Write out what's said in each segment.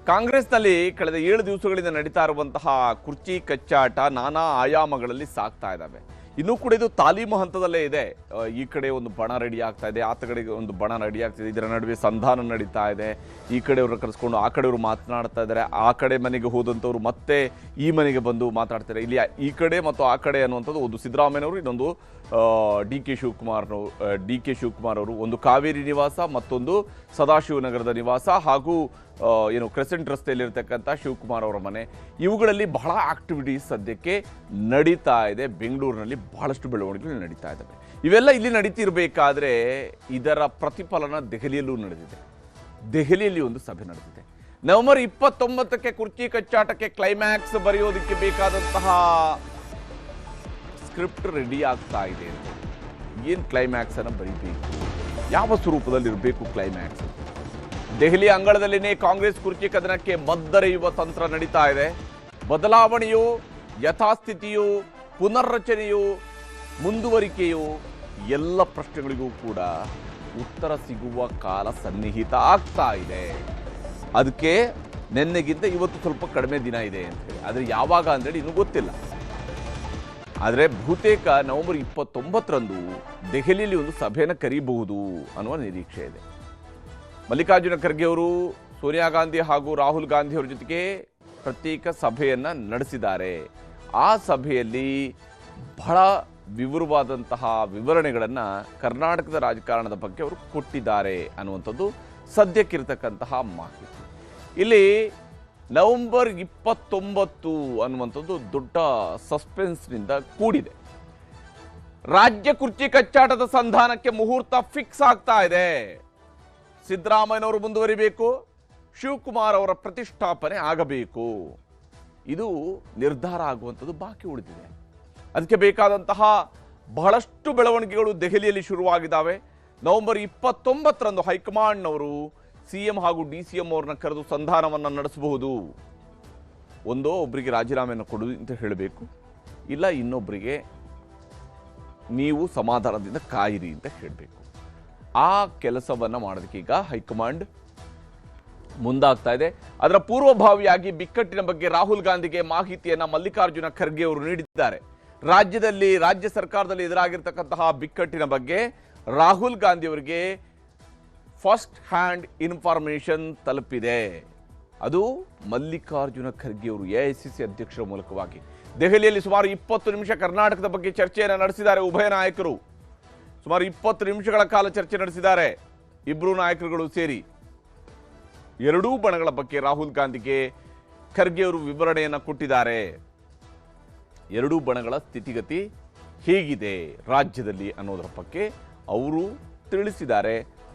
ಕಾಂಗ್ರೆಸ್ನಲ್ಲಿ ಕಳೆದ 7 ದಿವಸಗಳಿಂದ ನಡೀತಾ ಇರುವಂತಹ ಕುರ್ಚಿ ಕಚ್ಚಾಟ ನಾನಾ ಆಯಾಮಗಳಲ್ಲಿ ಸಾಗ್ತಾ ಇದ್ದಾವೆ. ಇನ್ನೂ ಕೂಡ ಇದು ತಾಲೀಮು ಹಂತದಲ್ಲೇ ಇದೆ. ಈ ಕಡೆ ಒಂದು ಬಣ ರೆಡಿ ಆಗ್ತಾ ಇದೆ, ಆತ ಕಡೆಗೆ ಒಂದು ಬಣ ರೆಡಿ ಆಗ್ತಿದೆ. ಇದರ ನಡುವೆ ಸಂಧಾನ ನಡೀತಾ ಇದೆ. ಈ ಕಡೆಯವರು ಕರೆಸ್ಕೊಂಡು ಆ ಕಡೆಯವರು ಮಾತನಾಡ್ತಾ ಇದ್ದಾರೆ. ಆ ಕಡೆ ಮನೆಗೆ ಹೋದಂಥವ್ರು ಮತ್ತೆ ಈ ಮನೆಗೆ ಬಂದು ಮಾತಾಡ್ತಾರೆ. ಇಲ್ಲಿ ಈ ಕಡೆ ಮತ್ತು ಆ ಕಡೆ ಅನ್ನುವಂಥದ್ದು ಒಂದು ಸಿದ್ದರಾಮಯ್ಯನವರು, ಇನ್ನೊಂದು ಡಿ ಕೆ ಶಿವಕುಮಾರ್ ಅವರು, ಒಂದು ಕಾವೇರಿ ನಿವಾಸ, ಮತ್ತೊಂದು ಸದಾಶಿವನಗರದ ನಿವಾಸ, ಹಾಗೂ ಏನು ಕ್ರೆಸೆಂಟ್ ರಸ್ತೆಯಲ್ಲಿರ್ತಕ್ಕಂಥ ಶಿವಕುಮಾರ್ ಅವರ ಮನೆ. ಇವುಗಳಲ್ಲಿ ಬಹಳ ಆಕ್ಟಿವಿಟೀಸ್ ಸದ್ಯಕ್ಕೆ ನಡೀತಾ ಇದೆ. ಬೆಂಗಳೂರಿನಲ್ಲಿ ಬಹಳಷ್ಟು ಬೆಳವಣಿಗೆಗಳು ನಡೀತಾ ಇದ್ದಾವೆ. ಇವೆಲ್ಲ ಇಲ್ಲಿ ನಡೀತಿರ್ಬೇಕಾದ್ರೆ ಇದರ ಪ್ರತಿಫಲನ ದೆಹಲಿಯಲ್ಲೂ ನಡೆದಿದೆ. ದೆಹಲಿಯಲ್ಲಿ ಒಂದು ಸಭೆ ನಡೆದಿದೆ. ನವೆಂಬರ್ 29ಕ್ಕೆ ಕುರ್ಚಿ ಕಚ್ಚಾಟಕ್ಕೆ ಕ್ಲೈಮ್ಯಾಕ್ಸ್ ಬರೆಯೋದಕ್ಕೆ ಬೇಕಾದಂತಹ ಸ್ಕ್ರಿಪ್ಟ್ ರೆಡಿ ಆಗ್ತಾ ಇದೆ. ಏನು ಕ್ಲೈಮ್ಯಾಕ್ಸ್ ಅನ್ನು ಬರೀಬೇಕು, ಯಾವ ಸ್ವರೂಪದಲ್ಲಿರಬೇಕು ಕ್ಲೈಮ್ಯಾಕ್ಸ್? ದೆಹಲಿ ಅಂಗಳದಲ್ಲಿನೇ ಕಾಂಗ್ರೆಸ್ ಕುರ್ಚಿ ಕದನಕ್ಕೆ ಮದ್ದರೆಯುವ ತಂತ್ರ ನಡೀತಾ ಇದೆ. ಬದಲಾವಣೆಯು, ಯಥಾಸ್ಥಿತಿಯು, ಪುನರ್ರಚನೆಯು, ಮುಂದುವರಿಕೆಯು ಎಲ್ಲ ಪ್ರಶ್ನೆಗಳಿಗೂ ಕೂಡ ಉತ್ತರ ಸಿಗುವ ಕಾಲ ಸನ್ನಿಹಿತ ಆಗ್ತಾ ಇದೆ. ಅದಕ್ಕೆ ನಿನ್ನೆಗಿಂತ ಇವತ್ತು ಸ್ವಲ್ಪ ಕಡಿಮೆ ದಿನ ಇದೆ ಅಂತ ಹೇಳಿ, ಆದರೆ ಯಾವಾಗ ಅಂತೇಳಿ ಇನ್ನೂ ಗೊತ್ತಿಲ್ಲ. ಆದರೆ ಬಹುತೇಕ ನವೆಂಬರ್ 29ರಂದು ದೆಹಲಿಯಲ್ಲಿ ಒಂದು ಸಭೆಯನ್ನು ಕರೀಬಹುದು ಅನ್ನುವ ನಿರೀಕ್ಷೆ ಇದೆ. ಮಲ್ಲಿಕಾರ್ಜುನ ಖರ್ಗೆ ಅವರು ಸೋನಿಯಾ ಗಾಂಧಿ ಹಾಗೂ ರಾಹುಲ್ ಗಾಂಧಿ ಅವರ ಜೊತೆಗೆ ಪ್ರತ್ಯೇಕ ಸಭೆಯನ್ನು ನಡೆಸಿದ್ದಾರೆ. ಆ ಸಭೆಯಲ್ಲಿ ಬಹಳ ವಿವರವಾದಂತಹ ವಿವರಣೆಗಳನ್ನು ಕರ್ನಾಟಕದ ರಾಜಕಾರಣದ ಬಗ್ಗೆ ಅವರು ಕೊಟ್ಟಿದ್ದಾರೆ ಅನ್ನುವಂಥದ್ದು ಸದ್ಯಕ್ಕಿರತಕ್ಕಂತಹ ಮಾಹಿತಿ. ಇಲ್ಲಿ ನವೆಂಬರ್ 29 ಅನ್ನುವಂಥದ್ದು ದೊಡ್ಡ ಸಸ್ಪೆನ್ಸ್ನಿಂದ ಕೂಡಿದೆ. ರಾಜ್ಯ ಕುರ್ಚಿ ಕಚ್ಚಾಟದ ಸಂಧಾನಕ್ಕೆ ಮುಹೂರ್ತ ಫಿಕ್ಸ್ ಆಗ್ತಾ ಇದೆ. ಸಿದ್ದರಾಮಯ್ಯನವರು ಮುಂದುವರಿಬೇಕು, ಶಿವಕುಮಾರ್ ಅವರ ಪ್ರತಿಷ್ಠಾಪನೆ ಆಗಬೇಕು. ಇದು ನಿರ್ಧಾರ ಆಗುವಂಥದ್ದು ಬಾಕಿ ಉಳಿದಿದೆ. ಅದಕ್ಕೆ ಬೇಕಾದಂತಹ ಬಹಳಷ್ಟು ಬೆಳವಣಿಗೆಗಳು ದೆಹಲಿಯಲ್ಲಿ ಶುರುವಾಗಿದ್ದಾವೆ. ನವೆಂಬರ್ 29ರಂದು ಹೈಕಮಾಂಡ್ನವರು ಸಿಎಂ ಹಾಗೂ DCM ಅವ್ರನ್ನ ಕರೆದು ಸಂಧಾನವನ್ನು ನಡೆಸಬಹುದು. ಒಬ್ಬರಿಗೆ ರಾಜೀನಾಮೆಯನ್ನು ಕೊಡು ಅಂತ ಹೇಳಬೇಕು, ಇಲ್ಲ ಇನ್ನೊಬ್ಬರಿಗೆ ನೀವು ಸಮಾಧಾನದಿಂದ ಕಾಯಿರಿ ಅಂತ ಹೇಳಬೇಕು. ಆ ಕೆಲಸವನ್ನು ಮಾಡೋದಕ್ಕೆ ಈಗ ಹೈಕಮಾಂಡ್ ಮುಂದಾಗ್ತಾ ಇದೆ. ಅದರ ಪೂರ್ವಭಾವಿಯಾಗಿ ಬಿಕ್ಕಟ್ಟಿನ ಬಗ್ಗೆ ರಾಹುಲ್ ಗಾಂಧಿಗೆ ಮಾಹಿತಿಯನ್ನು ಮಲ್ಲಿಕಾರ್ಜುನ ಖರ್ಗೆ ಅವರು ನೀಡಿದ್ದಾರೆ. ರಾಜ್ಯ ಸರ್ಕಾರದಲ್ಲಿ ಎದುರಾಗಿರ್ತಕ್ಕಂತಹ ಬಿಕ್ಕಟ್ಟಿನ ಬಗ್ಗೆ ರಾಹುಲ್ ಗಾಂಧಿ ಅವರಿಗೆ ಫಸ್ಟ್ ಹ್ಯಾಂಡ್ ಇನ್ಫಾರ್ಮೇಶನ್ ತಲುಪಿದೆ. ಅದು ಮಲ್ಲಿಕಾರ್ಜುನ ಖರ್ಗೆ ಅವರು AICC ಅಧ್ಯಕ್ಷರ ಮೂಲಕವಾಗಿ ದೆಹಲಿಯಲ್ಲಿ ಸುಮಾರು 20 ನಿಮಿಷ ಕರ್ನಾಟಕದ ಬಗ್ಗೆ ಚರ್ಚೆಯನ್ನು ನಡೆಸಿದ್ದಾರೆ. ಉಭಯ ನಾಯಕರು ಸುಮಾರು 20 ನಿಮಿಷಗಳ ಕಾಲ ಚರ್ಚೆ ನಡೆಸಿದ್ದಾರೆ. ಇಬ್ಬರು ನಾಯಕರುಗಳು ಸೇರಿ ಎರಡೂ ಬಣಗಳ ಬಗ್ಗೆ ರಾಹುಲ್ ಗಾಂಧಿಗೆ ಖರ್ಗೆ ಅವರು ವಿವರಣೆಯನ್ನು ಕೊಟ್ಟಿದ್ದಾರೆ. ಎರಡೂ ಬಣಗಳ ಸ್ಥಿತಿಗತಿ ಹೇಗಿದೆ ರಾಜ್ಯದಲ್ಲಿ ಅನ್ನೋದರ ಬಗ್ಗೆ ಅವರು ತಿಳಿಸಿದ್ದಾರೆ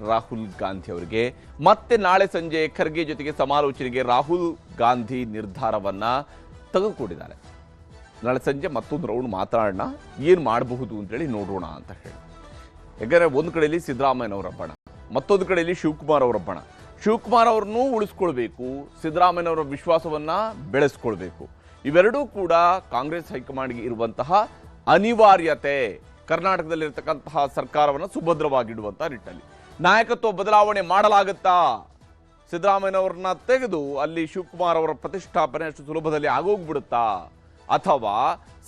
ರಾಹುಲ್ ಗಾಂಧಿ ಅವರಿಗೆ. ಮತ್ತೆ ನಾಳೆ ಸಂಜೆ ಖರ್ಗೆ ಜೊತೆಗೆ ಸಮಾಲೋಚನೆಗೆ ರಾಹುಲ್ ಗಾಂಧಿ ನಿರ್ಧಾರವನ್ನ ತೆಗೆದುಕೊಂಡಿದ್ದಾರೆ. ನಾಳೆ ಸಂಜೆ ಮತ್ತೊಂದು ರೌಂಡ್ ಮಾತಾಡೋಣ, ಏನು ಮಾಡಬಹುದು ಅಂತೇಳಿ ನೋಡೋಣ ಅಂತ ಹೇಳಿ. ಯಾಕಂದರೆ ಒಂದು ಕಡೆಯಲ್ಲಿ ಸಿದ್ದರಾಮಯ್ಯನವರ ಬಣ, ಮತ್ತೊಂದು ಕಡೆಯಲ್ಲಿ ಶಿವಕುಮಾರ್ ಅವರ ಬಣ. ಶಿವಕುಮಾರ್ ಅವ್ರನ್ನೂ ಉಳಿಸ್ಕೊಳ್ಬೇಕು, ಸಿದ್ದರಾಮಯ್ಯನವರ ವಿಶ್ವಾಸವನ್ನ ಬೆಳೆಸ್ಕೊಳ್ಬೇಕು. ಇವೆರಡೂ ಕೂಡ ಕಾಂಗ್ರೆಸ್ ಹೈಕಮಾಂಡ್ಗೆ ಇರುವಂತಹ ಅನಿವಾರ್ಯತೆ. ಕರ್ನಾಟಕದಲ್ಲಿರ್ತಕ್ಕಂತಹ ಸರ್ಕಾರವನ್ನು ಸುಭದ್ರವಾಗಿಡುವಂತಹ ನಿಟ್ಟಲ್ಲಿ ನಾಯಕತ್ವ ಬದಲಾವಣೆ ಮಾಡಲಾಗುತ್ತಾ? ಸಿದ್ದರಾಮಯ್ಯನವ್ರನ್ನ ತೆಗೆದು ಅಲ್ಲಿ ಶಿವಕುಮಾರ್ ಅವರ ಪ್ರತಿಷ್ಠಾಪನೆ ಅಷ್ಟು ಸುಲಭದಲ್ಲಿ ಆಗೋಗ್ಬಿಡುತ್ತಾ? ಅಥವಾ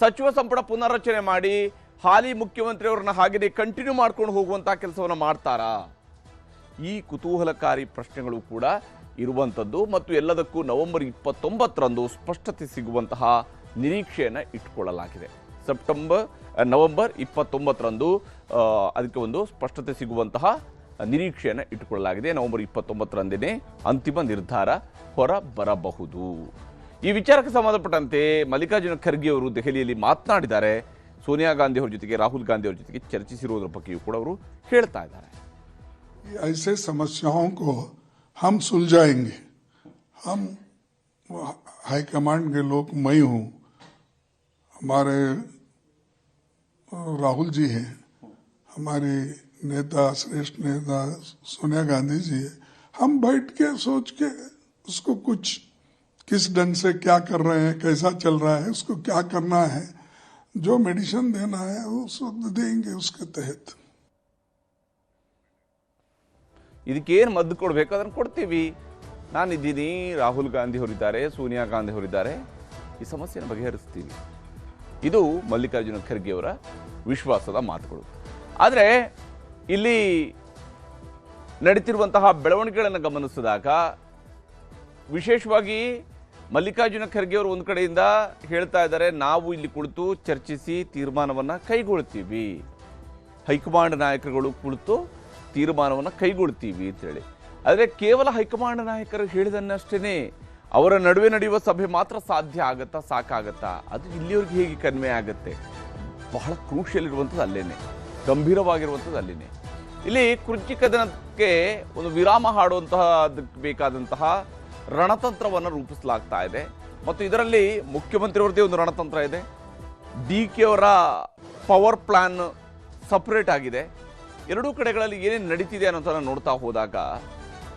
ಸಚಿವ ಸಂಪುಟ ಪುನರ್ರಚನೆ ಮಾಡಿ ಹಾಲಿ ಮುಖ್ಯಮಂತ್ರಿಯವರನ್ನ ಹಾಗೆಯೇ ಕಂಟಿನ್ಯೂ ಮಾಡ್ಕೊಂಡು ಹೋಗುವಂತಹ ಕೆಲಸವನ್ನು ಮಾಡ್ತಾರಾ? ಈ ಕುತೂಹಲಕಾರಿ ಪ್ರಶ್ನೆಗಳು ಕೂಡ ಇರುವಂಥದ್ದು. ಮತ್ತು ಎಲ್ಲದಕ್ಕೂ ನವೆಂಬರ್ 29ರಂದು ಸ್ಪಷ್ಟತೆ ಸಿಗುವಂತಹ ನಿರೀಕ್ಷೆಯನ್ನು ಇಟ್ಟುಕೊಳ್ಳಲಾಗಿದೆ. ನವೆಂಬರ್ 29ರಂದು ಅದಕ್ಕೆ ಒಂದು ಸ್ಪಷ್ಟತೆ ಸಿಗುವಂತಹ ನಿರೀಕ್ಷೆಯನ್ನು ಇಟ್ಟುಕೊಳ್ಳಲಾಗಿದೆ. ನವೆಂಬರ್ 29ರಂದೇ ಅಂತಿಮ ನಿರ್ಧಾರ ಹೊರ ಬರಬಹುದು. ಈ ವಿಚಾರಕ್ಕೆ ಸಂಬಂಧಪಟ್ಟಂತೆ ಮಲ್ಲಿಕಾರ್ಜುನ ಖರ್ಗೆ ಅವರು ದೆಹಲಿಯಲ್ಲಿ ಮಾತನಾಡಿದ್ದಾರೆ. ಸೋನಿಯಾ ಗಾಂಧಿ ಅವರ ಜೊತೆಗೆ ರಾಹುಲ್ ಗಾಂಧಿ ಅವರ ಜೊತೆಗೆ ಚರ್ಚಿಸಿರುವುದರ ಬಗ್ಗೆಯೂ ಕೂಡ ಅವರು ಹೇಳ್ತಾ ಇದ್ದಾರೆ. ऐसे समस्याओं को हम सुलझाएंगे. हम हाईकमांड के लोग, मैं हूँ, हमारे राहुल जी हैं, हमारे नेता, श्रेष्ठ नेता सोनिया गांधी जी है. हम बैठ के सोच के उसको कुछ किस ढंग से क्या कर रहे हैं, कैसा चल रहा है, उसको क्या करना है, जो मेडिसिन देना है उस वक्त देंगे उसके तहत. ಇದಕ್ಕೇನು ಮದ್ದು ಕೊಡಬೇಕು ಅದನ್ನು ಕೊಡ್ತೀವಿ. ನಾನಿದ್ದೀನಿ, ರಾಹುಲ್ ಗಾಂಧಿ ಅವರಿದ್ದಾರೆ, ಸೋನಿಯಾ ಗಾಂಧಿ ಅವರಿದ್ದಾರೆ, ಈ ಸಮಸ್ಯೆನ ಬಗೆಹರಿಸ್ತೀವಿ. ಇದು ಮಲ್ಲಿಕಾರ್ಜುನ ಖರ್ಗೆ ಅವರ ವಿಶ್ವಾಸದ ಮಾತುಗಳು. ಆದರೆ ಇಲ್ಲಿ ನಡೀತಿರುವಂತಹ ಬೆಳವಣಿಗೆಗಳನ್ನು ಗಮನಿಸಿದಾಗ ವಿಶೇಷವಾಗಿ ಮಲ್ಲಿಕಾರ್ಜುನ ಖರ್ಗೆ ಅವರು ಒಂದು ಕಡೆಯಿಂದ ಹೇಳ್ತಾ ಇದ್ದಾರೆ, ನಾವು ಇಲ್ಲಿ ಕುಳಿತು ಚರ್ಚಿಸಿ ತೀರ್ಮಾನವನ್ನು ಕೈಗೊಳ್ತೀವಿ, ಹೈಕಮಾಂಡ್ ನಾಯಕರುಗಳು ಕುಳಿತು ತೀರ್ಮಾನವನ್ನು ಕೈಗೊಳ್ತೀವಿ ಅಂತೇಳಿ. ಆದರೆ ಕೇವಲ ಹೈಕಮಾಂಡ್ ನಾಯಕರು ಹೇಳಿದನ್ನಷ್ಟೇ ಅವರ ನಡುವೆ ನಡೆಯುವ ಸಭೆ ಮಾತ್ರ ಸಾಧ್ಯ ಆಗತ್ತಾ, ಸಾಕಾಗತ್ತಾ? ಅದು ಇಲ್ಲಿವರೆಗೆ ಹೇಗೆ ಕನ್ವೆ ಆಗುತ್ತೆ? ಬಹಳ ಕ್ರೂಷಿಯಲ್ ಇರುವಂಥದ್ದು ಅಲ್ಲೇನೆ, ಗಂಭೀರವಾಗಿರುವಂಥದ್ದು ಅಲ್ಲೇನೆ. ಇಲ್ಲಿ ಕುರ್ಚಿ ಕದನಕ್ಕೆ ಒಂದು ವಿರಾಮ ಹಾಡುವಂತಹ ಬೇಕಾದಂತಹ ರಣತಂತ್ರವನ್ನು ರೂಪಿಸಲಾಗ್ತಾ ಇದೆ. ಮತ್ತು ಇದರಲ್ಲಿ ಮುಖ್ಯಮಂತ್ರಿಯವರದೇ ಒಂದು ರಣತಂತ್ರ ಇದೆ, DK ಅವರ ಪವರ್ ಪ್ಲಾನ್ ಸಪ್ರೇಟ್ ಆಗಿದೆ. ಎರಡೂ ಕಡೆಗಳಲ್ಲಿ ಏನೇನು ನಡೀತಿದೆ ಅನ್ನೋದನ್ನು ನೋಡ್ತಾ ಹೋದಾಗ